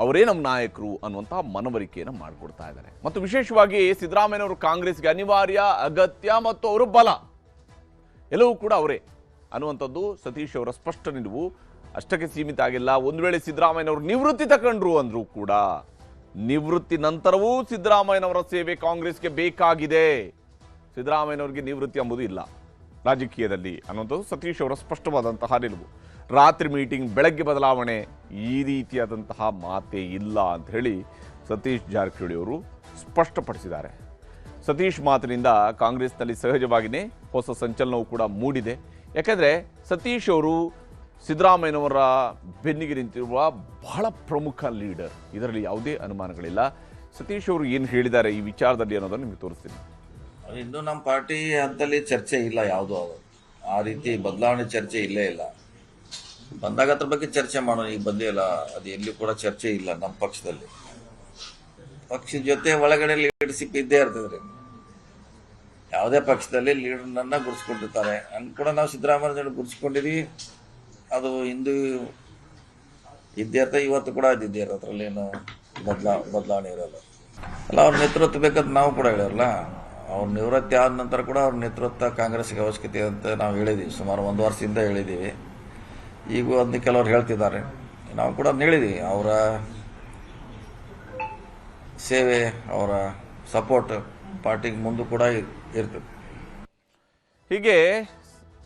ಅವರೇ ನಮ್ಮ ನಾಯಕರು ಅನ್ನುವಂತಹ ಮನವರಿಕೆಯನ್ನು ಮಾಡಿಕೊಡ್ತಾ ಇದ್ದಾರೆ. ಮತ್ತು ವಿಶೇಷವಾಗಿ ಸಿದ್ದರಾಮಯ್ಯನವರು ಕಾಂಗ್ರೆಸ್ಗೆ ಅನಿವಾರ್ಯ, ಅಗತ್ಯ ಮತ್ತು ಅವರು ಬಲ ಎಲ್ಲವೂ ಕೂಡ ಅವರೇ ಅನ್ನುವಂಥದ್ದು ಸತೀಶ್ ಅವರ ಸ್ಪಷ್ಟ ನಿಲುವು. ಅಷ್ಟಕ್ಕೆ ಸೀಮಿತ ಆಗಿಲ್ಲ. ಒಂದು ವೇಳೆ ಸಿದ್ದರಾಮಯ್ಯನವರು ನಿವೃತ್ತಿ ತಗೊಂಡ್ರು ಅಂದ್ರೂ ಕೂಡ ನಿವೃತ್ತಿ ನಂತರವೂ ಸಿದ್ದರಾಮಯ್ಯನವರ ಸೇವೆ ಕಾಂಗ್ರೆಸ್ಗೆ ಬೇಕಾಗಿದೆ. ಸಿದ್ದರಾಮಯ್ಯನವರಿಗೆ ನಿವೃತ್ತಿ ಎಂಬುದು ಇಲ್ಲ ರಾಜಕೀಯದಲ್ಲಿ ಅನ್ನುವಂಥದ್ದು ಸತೀಶ್ ಅವರ ಸ್ಪಷ್ಟವಾದಂತಹ ನಿಲುವು. ರಾತ್ರಿ ಮೀಟಿಂಗ್, ಬೆಳಗ್ಗೆ ಬದಲಾವಣೆ, ಈ ರೀತಿಯಾದಂತಹ ಮಾತೇ ಇಲ್ಲ ಅಂತ ಹೇಳಿ ಸತೀಶ್ ಜಾರಕಿಹೊಳಿ ಅವರು ಸ್ಪಷ್ಟಪಡಿಸಿದ್ದಾರೆ. ಸತೀಶ್ ಮಾತಿನಿಂದ ಕಾಂಗ್ರೆಸ್ನಲ್ಲಿ ಸಹಜವಾಗಿಯೇ ಹೊಸ ಸಂಚಲನವೂ ಕೂಡ ಮೂಡಿದೆ. ಯಾಕಂದರೆ ಸತೀಶ್ ಅವರು ಸಿದ್ದರಾಮಯ್ಯನವರ ಬೆನ್ನಿಗೆ ನಿಂತಿರುವ ಬಹಳ ಪ್ರಮುಖ ಲೀಡರ್, ಇದರಲ್ಲಿ ಯಾವುದೇ ಅನುಮಾನಗಳಿಲ್ಲ. ಸತೀಶ್ ಅವರು ಏನು ಹೇಳಿದ್ದಾರೆ ಈ ವಿಚಾರದಲ್ಲಿ ಅನ್ನೋದನ್ನು ನಿಮಗೆ ತೋರಿಸ್ತೀನಿ. ಇನ್ನೂ ನಮ್ಮ ಪಾರ್ಟಿ ಅಂತಲ್ಲಿ ಚರ್ಚೆ ಇಲ್ಲ, ಯಾವುದೂ ಆ ರೀತಿ ಬದಲಾವಣೆ ಚರ್ಚೆ ಇಲ್ಲೇ ಇಲ್ಲ. ಬಂದಾಗ ಅದ್ರ ಬಗ್ಗೆ ಚರ್ಚೆ ಮಾಡೋಣ, ಈಗ ಬಂದೇ ಇಲ್ಲ. ಅದು ಎಲ್ಲಿ ಕೂಡ ಚರ್ಚೆ ಇಲ್ಲ ನಮ್ಮ ಪಕ್ಷದಲ್ಲಿ. ಪಕ್ಷದ ಜೊತೆ ಒಳಗಡೆ ಲೀಡರ್ಶಿಪ್ ಇದ್ದೇ ಇರ್ತದ್ರಿ. ಯಾವುದೇ ಪಕ್ಷದಲ್ಲಿ ಲೀಡರ್ನನ್ನ ಗುರುಸ್ಕೊಂಡಿರ್ತಾರೆ. ಹಂಗೆ ಕೂಡ ನಾವು ಸಿದ್ದರಾಮಯ್ಯ ಗುರುಸ್ಕೊಂಡಿದ್ವಿ. ಅದು ಹಿಂದೂ ಇದ್ದೇ ಇರ್ತದೆ, ಇವತ್ತು ಕೂಡ ಅದಿದ್ದೇ ಇರೋದು. ಅದರಲ್ಲಿ ಏನು ಬದಲಾವಣೆ ಇರೋಲ್ಲ. ಅಲ್ಲ, ಅವ್ರ ನೇತೃತ್ವ ಬೇಕಂತ ನಾವು ಕೂಡ ಹೇಳಿರಲ್ಲ. ಅವ್ರ ನಿವೃತ್ತಿ ಆದ ನಂತರ ಕೂಡ ಅವ್ರ ನೇತೃತ್ವ ಕಾಂಗ್ರೆಸ್ಗೆ ಅವಶ್ಯಕತೆ ಅಂತ ನಾವು ಹೇಳಿದ್ದೀವಿ. ಸುಮಾರು 1 ವರ್ಷದಿಂದ ಹೇಳಿದ್ದೀವಿ. ಈಗೂ ಅದನ್ನ ಕೆಲವರು ಹೇಳ್ತಿದ್ದಾರೆ, ನಾವು ಕೂಡ ಅದನ್ನ ಹೇಳಿದ್ದೀವಿ. ಅವರ ಸೇವೆ, ಅವರ ಸಪೋರ್ಟ್ ಪಾರ್ಟಿಗೆ ಮುಂದೆ ಕೂಡ ಇರ್ತದೆ. ಹೀಗೆ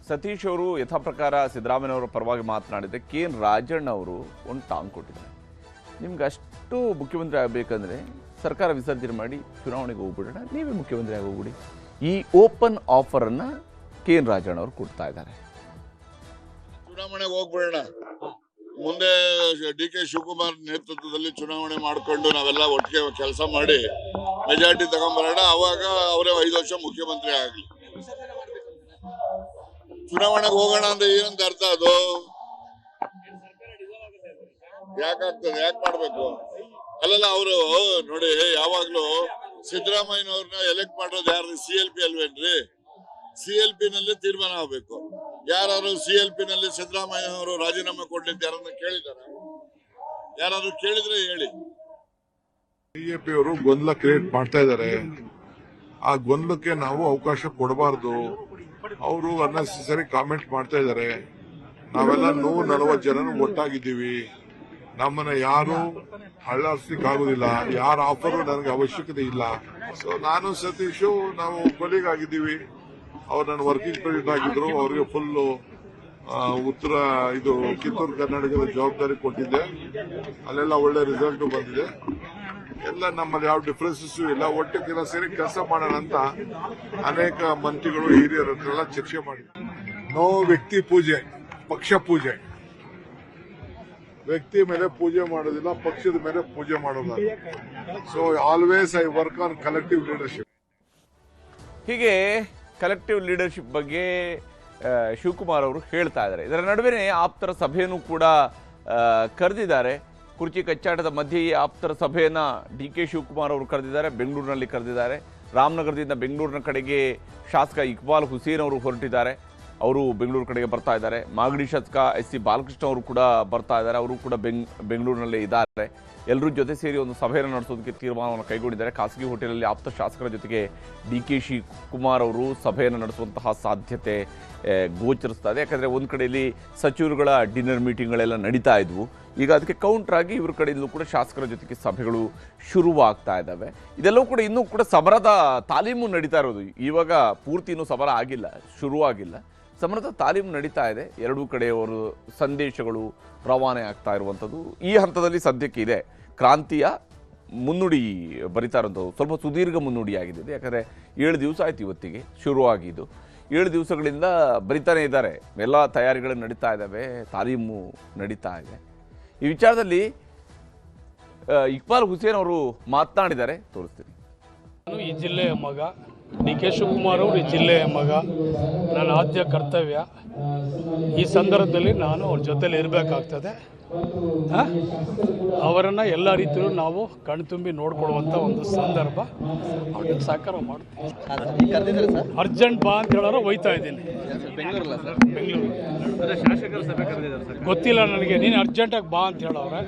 ಸತೀಶ್ ಅವರು ಯಥಾ ಪ್ರಕಾರ ಸಿದ್ದರಾಮಯ್ಯನವರ ಪರವಾಗಿ ಮಾತನಾಡಿದರೆ KN ರಾಜಣ್ಣ ಅವರು ಒಂದು ಟಾಂಗ್ ಕೊಟ್ಟಿದ್ದಾರೆ. ನಿಮ್ಗೆ ಅಷ್ಟು ಮುಖ್ಯಮಂತ್ರಿ ಆಗಬೇಕಂದ್ರೆ ಸರ್ಕಾರ ವಿಸರ್ಜನೆ ಮಾಡಿ ಚುನಾವಣೆಗೆ ಹೋಗ್ಬಿಡೋಣ, ನೀವೇ ಮುಖ್ಯಮಂತ್ರಿ ಆಗೋಗ್ಬಿಡಿ. ಈ ಓಪನ್ ಆಫರನ್ನು KN ರಾಜಣ್ಣ ಅವರು ಕೊಡ್ತಾ ಇದ್ದಾರೆ. ಚುನಾವಣೆಗೆ ಹೋಗ್ಬಿಡೋಣ, ಮುಂದೆ DK ಶಿವಕುಮಾರ್ ನೇತೃತ್ವದಲ್ಲಿ ಚುನಾವಣೆ ಮಾಡ್ಕೊಂಡು ನಾವೆಲ್ಲ ಒಟ್ಟಿಗೆ ಕೆಲಸ ಮಾಡಿ ಮೆಜಾರಿಟಿ ತಗೊಂಡ್ಬರೋಣ. ಅವಾಗ ಅವರೇ 5 ವರ್ಷ ಮುಖ್ಯಮಂತ್ರಿ ಆಗಲಿ. ಚುನಾವಣೆಗೆ ಹೋಗೋಣ ಅಂದ್ರೆ ಏನಂತ ಅರ್ಥ? ಅದು ಯಾಕಾಗ್ತದೆ? ಯಾಕೆ ಮಾಡ್ಬೇಕು? ಅಲ್ಲಲ್ಲ, ಅವರು ನೋಡಿ, ಯಾವಾಗ್ಲೂ ಸಿದ್ದರಾಮಯ್ಯನವ್ರನ್ನ ಎಲೆಕ್ಟ್ ಮಾಡೋದು ಯಾರು? CLP ಅಲ್ವೇನ್ರಿ? CLP ನಲ್ಲಿ ತೀರ್ಮಾನ ಆಗ್ಬೇಕು. ಯಾರು CLP ನಲ್ಲಿ ಸಿದ್ದರಾಮಯ್ಯನವರು ರಾಜೀನಾಮೆ ಕೊಡ್ಲಿಕ್ಕೆ ಯಾರನ್ನ ಕೇಳಿದಾರ? ಯಾರಾದ್ರೂ ಕೇಳಿದ್ರೆ ಹೇಳಿ. ಬಿಜೆಪಿ ಅವರು ಗೊಂದಲ ಕ್ರಿಯೇಟ್ ಮಾಡ್ತಾ ಇದ್ದಾರೆ. ಆ ಗೊಂದಲಕ್ಕೆ ನಾವು ಅವಕಾಶ ಕೊಡಬಾರ್ದು. ಅವರು ಅನ್ನೆಸೆಸರಿ ಕಾಮೆಂಟ್ ಮಾಡ್ತಾ ಇದ್ದಾರೆ. ನಾವೆಲ್ಲ 140 ಜನ ಒಟ್ಟಾಗಿದ್ದೀವಿ. ನಮ್ಮನ್ನ ಯಾರು ಹಳ್ಳಾಡ್ಸ್ಲಿಕ್ಕೆ ಆಗುದಿಲ್ಲ. ಯಾರ ಆಫರು ನನಗೆ ಅವಶ್ಯಕತೆ ಇಲ್ಲ. ಸೊ ನಾನು ಸತೀಶು ನಾವು ಕೊಲೀಗ್ ಆಗಿದ್ದೀವಿ. ಅವ್ರು ನನ್ನ ವರ್ಕಿಂಗ್ ಪ್ರೆಸಿಡೆಂಟ್ ಆಗಿದ್ರು. ಅವರಿಗೆ ಫುಲ್ ಉತ್ತರ ಇದು ಕಿತ್ತೂರು ಕರ್ನಾಟಕದ ಜವಾಬ್ದಾರಿ ಕೊಟ್ಟಿದ್ದೆ. ಅಲ್ಲೆಲ್ಲ ಒಳ್ಳೆ ರಿಸಲ್ಟ್ ಬಂದಿದೆ. ಎಲ್ಲ ನಮ್ಮಲ್ಲಿ ಯಾವ ಡಿಫರೆನ್ಸಸ್ ಇಲ್ಲ. ಒಟ್ಟಿಗೆಲ್ಲ ಸೇರಿ ಕೆಲಸ ಮಾಡೋಣ ಅಂತ ಅನೇಕ ಮಂತ್ರಿಗಳು ಹಿರಿಯರ ಹತ್ರ ಚರ್ಚೆ ಮಾಡಿದ್ರು. ನೋ ವ್ಯಕ್ತಿ ಪೂಜೆ, ಪಕ್ಷ ಪೂಜೆ. ವ್ಯಕ್ತಿ ಮೇಲೆ ಪೂಜೆ ಮಾಡೋದಿಲ್ಲ, ಪಕ್ಷದ ಮೇಲೆ ಪೂಜೆ ಮಾಡೋದಿಲ್ಲ. So always I work on collective leadership. ಹೀಗೆ ಕಲೆಕ್ಟಿವ್ ಲೀಡರ್ಶಿಪ್ ಬಗ್ಗೆ ಶಿವಕುಮಾರ್ ಅವರು ಹೇಳ್ತಾ ಇದ್ದಾರೆ. ಇದರ ನಡುವೆ ಆಪ್ತರ ಸಭೆಯನ್ನು ಕೂಡ ಕರೆದಿದ್ದಾರೆ. ಕುರ್ಚಿ ಕಚ್ಚಾಟದ ಮಧ್ಯೆ ಈ ಆಪ್ತರ ಸಭೆಯನ್ನ DK ಶಿವಕುಮಾರ್ ಅವರು ಕರೆದಿದ್ದಾರೆ. ಬೆಂಗಳೂರಿನಲ್ಲಿ ಕರೆದಿದ್ದಾರೆ. ರಾಮನಗರದಿಂದ ಬೆಂಗಳೂರಿನ ಕಡೆಗೆ ಶಾಸಕ ಇಕ್ಬಾಲ್ ಹುಸೇನ್ ಅವರು ಹೊರಟಿದ್ದಾರೆ. ಅವರು ಬೆಂಗಳೂರು ಕಡೆಗೆ ಬರ್ತಾ ಇದ್ದಾರೆ. ಮಾಗಡಿ ಶಾಸಕ SC ಬಾಲಕೃಷ್ಣ ಅವರು ಕೂಡ ಬರ್ತಾ ಇದ್ದಾರೆ. ಅವರು ಕೂಡ ಬೆಂಗಳೂರಿನಲ್ಲೇ ಇದ್ದಾರೆ. ಎಲ್ಲರೂ ಜೊತೆ ಸೇರಿ ಒಂದು ಸಭೆಯನ್ನು ನಡೆಸೋದಕ್ಕೆ ತೀರ್ಮಾನವನ್ನು ಕೈಗೊಂಡಿದ್ದಾರೆ. ಖಾಸಗಿ ಹೋಟೆಲಲ್ಲಿ ಆಪ್ತ ಶಾಸಕರ ಜೊತೆಗೆ DK ಶಿವಕುಮಾರ್ ಅವರು ಸಭೆಯನ್ನು ನಡೆಸುವಂತಹ ಸಾಧ್ಯತೆ ಗೋಚರಿಸ್ತಾ ಇದೆ. ಯಾಕಂದರೆ ಒಂದು ಕಡೆಯಲ್ಲಿ ಸಚಿವರುಗಳ ಡಿನ್ನರ್ ಮೀಟಿಂಗ್ಗಳೆಲ್ಲ ನಡೀತಾ ಇದ್ವು. ಈಗ ಅದಕ್ಕೆ ಕೌಂಟರ್ ಆಗಿ ಇವ್ರ ಕಡೆಯಿಂದಲೂ ಕೂಡ ಶಾಸಕರ ಜೊತೆಗೆ ಸಭೆಗಳು ಶುರುವಾಗ್ತಾ ಇದ್ದಾವೆ. ಇದೆಲ್ಲವೂ ಕೂಡ ಇನ್ನೂ ಕೂಡ ಸಮರದ ತಾಲೀಮು ನಡೀತಾ ಇರೋದು. ಇವಾಗ ಪೂರ್ತಿ ಇನ್ನೂ ಸಮರ ಆಗಿಲ್ಲ, ಶುರುವಾಗಿಲ್ಲ. ಸಮರದ ತಾಲೀಮು ನಡೀತಾ ಇದೆ. ಎರಡೂ ಕಡೆಯವರು ಸಂದೇಶಗಳು ರವಾನೆ ಆಗ್ತಾ ಇರುವಂಥದ್ದು ಈ ಹಂತದಲ್ಲಿ ಸದ್ಯಕ್ಕೆ ಇದೆ. ಕ್ರಾಂತಿಯ ಮುನ್ನುಡಿ ಬರಿತಾ ಇರುವಂಥದ್ದು ಸ್ವಲ್ಪ ಸುದೀರ್ಘ ಮುನ್ನುಡಿಯಾಗಿದೆ. ಯಾಕಂದರೆ 7 ದಿವಸ ಆಯ್ತು ಇವತ್ತಿಗೆ ಶುರುವಾಗಿದ್ದು. 7 ದಿವಸಗಳಿಂದ ಬರಿತಾನೆ ಇದ್ದಾರೆ. ಎಲ್ಲ ತಯಾರಿಗಳು ನಡೀತಾ ಇದ್ದಾವೆ, ತಾಲೀಮು ನಡೀತಾ ಇದೆ. ಈ ವಿಚಾರದಲ್ಲಿ ಇಕ್ಬಾಲ್ ಹುಸೇನ್ ಅವರು ಮಾತನಾಡಿದ್ದಾರೆ, ತೋರಿಸ್ತೀನಿ. ನಾನು ಈ ಜಿಲ್ಲೆಯ ಮಗ, DK ಶಿವಕುಮಾರ್ ಅವರು ಈ ಜಿಲ್ಲೆಯ ಮಗ. ನನ್ನ ಆದ್ಯ ಕರ್ತವ್ಯ ಈ ಸಂದರ್ಭದಲ್ಲಿ ನಾನು ಅವ್ರ ಜೊತೆಲಿ ಇರಬೇಕಾಗ್ತದೆ. ಅವರನ್ನು ಎಲ್ಲ ರೀತಿಯಲ್ಲೂ ನಾವು ಕಣ್ತುಂಬಿ ನೋಡ್ಕೊಳ್ಳುವಂಥ ಒಂದು ಸಂದರ್ಭ. ಅವ್ರಿಗೆ ಸಹಕಾರ ಮಾಡ್ತೀನಿ. ಅರ್ಜೆಂಟ್ ಬಾ ಅಂತ ಹೇಳೋರು ಒಯ್ತಾ ಇದ್ದೀನಿ. ಬೆಂಗಳೂರು ಗೊತ್ತಿಲ್ಲ ನನಗೆ. ನೀನು ಅರ್ಜೆಂಟಾಗಿ ಬಾ ಅಂತ ಹೇಳೋರೆ.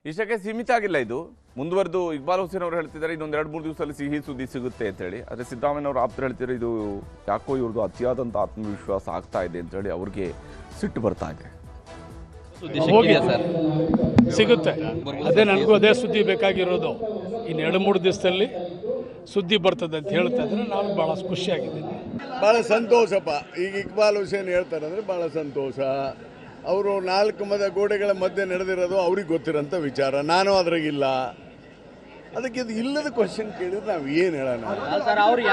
ಇಷ್ಟಕ್ಕೆ ಸೀಮಿತ ಆಗಿಲ್ಲ, ಇದು ಮುಂದುವರೆದು. ಇಕ್ಬಾಲ್ ಹುಸೇನ್ ಅವರು ಹೇಳ್ತಿದ್ದಾರೆ ಇನ್ನೊಂದು 2-3 ದಿವಸದಲ್ಲಿ ಸಿಹಿ ಸುದ್ದಿ ಸಿಗುತ್ತೆ ಅಂತೇಳಿ. ಆದರೆ ಸಿದ್ದರಾಮಯ್ಯ ಅವರು ಆಪ್ತರು ಹೇಳ್ತಿದ್ದಾರೆ ಇದು ಯಾಕೋ ಇವ್ರದ್ದು ಅತಿಯಾದಂಥ ಆತ್ಮವಿಶ್ವಾಸ ಆಗ್ತಾ ಇದೆ ಅಂತೇಳಿ ಅವ್ರಿಗೆ ಸಿಟ್ಟು ಬರ್ತಾ ಇದೆ. ಸಿಗುತ್ತೆ. ಅದೇ ನನಗೂ ಅದೇ ಸುದ್ದಿ ಬೇಕಾಗಿರೋದು. ಇನ್ನು 2-3 ದಿವಸದಲ್ಲಿ ಸುದ್ದಿ ಬರ್ತದೆ ಅಂತ ಹೇಳ್ತಾ ಇದ್ರೆ ನಾನು ಭಾಳ ಖುಷಿಯಾಗಿದ್ದೀನಿ. ಭಾಳ ಸಂತೋಷಪ್ಪ. ಈಗ ಇಕ್ಬಾಲ್ ಹುಸೇನ್ ಹೇಳ್ತಾರೆ ಅಂದರೆ ಭಾಳ ಸಂತೋಷ. ಅವರು 4 ಗೋಡೆಗಳ ಮಧ್ಯೆ ನಡೆದಿರೋದು ಅವ್ರಿಗೆ ಗೊತ್ತಿರೋಂಥ ವಿಚಾರ. ನಾನು ಅದ್ರಾಗಿಲ್ಲ. ಅದಕ್ಕೆ ಇದು ಇಲ್ಲದ ಕ್ವಶನ್ ಕೇಳಿದ್ರೆ ನಾವು ಏನು ಹೇಳೋಣ? ಈಗ ಅವ್ರಿಗೆ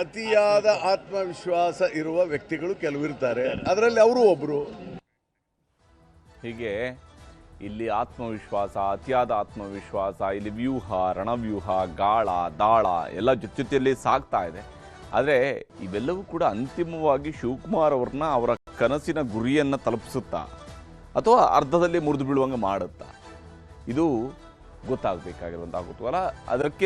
ಅತಿಯಾದ ಆತ್ಮವಿಶ್ವಾಸ ಇರುವ ವ್ಯಕ್ತಿಗಳು ಕೆಲವು ಇರ್ತಾರೆ. ಅದರಲ್ಲಿ ಅವರು ಒಬ್ಬರು. ಹೀಗೆ ಇಲ್ಲಿ ಆತ್ಮವಿಶ್ವಾಸ, ಅತಿಯಾದ ಆತ್ಮವಿಶ್ವಾಸ, ಇಲ್ಲಿ ವ್ಯೂಹ, ರಣವ್ಯೂಹ, ಗಾಳ ದಾಳ ಎಲ್ಲ ಜೊತೆಯಲ್ಲಿ ಸಾಗ್ತಾ ಇದೆ. ಆದರೆ ಇವೆಲ್ಲವೂ ಕೂಡ ಅಂತಿಮವಾಗಿ ಶಿವಕುಮಾರ್ ಅವ್ರನ್ನ ಅವರ ಕನಸಿನ ಗುರಿಯನ್ನು ತಲುಪಿಸುತ್ತಾ ಅಥವಾ ಅರ್ಧದಲ್ಲಿ ಮುರಿದು ಬೀಳುವಂಗೆ ಮಾಡುತ್ತಾ, ಇದು ಗೊತ್ತಾಗಬೇಕಾಗಿರುವಂಥ ಕುತೂಹಲ. ಅದಕ್ಕೆ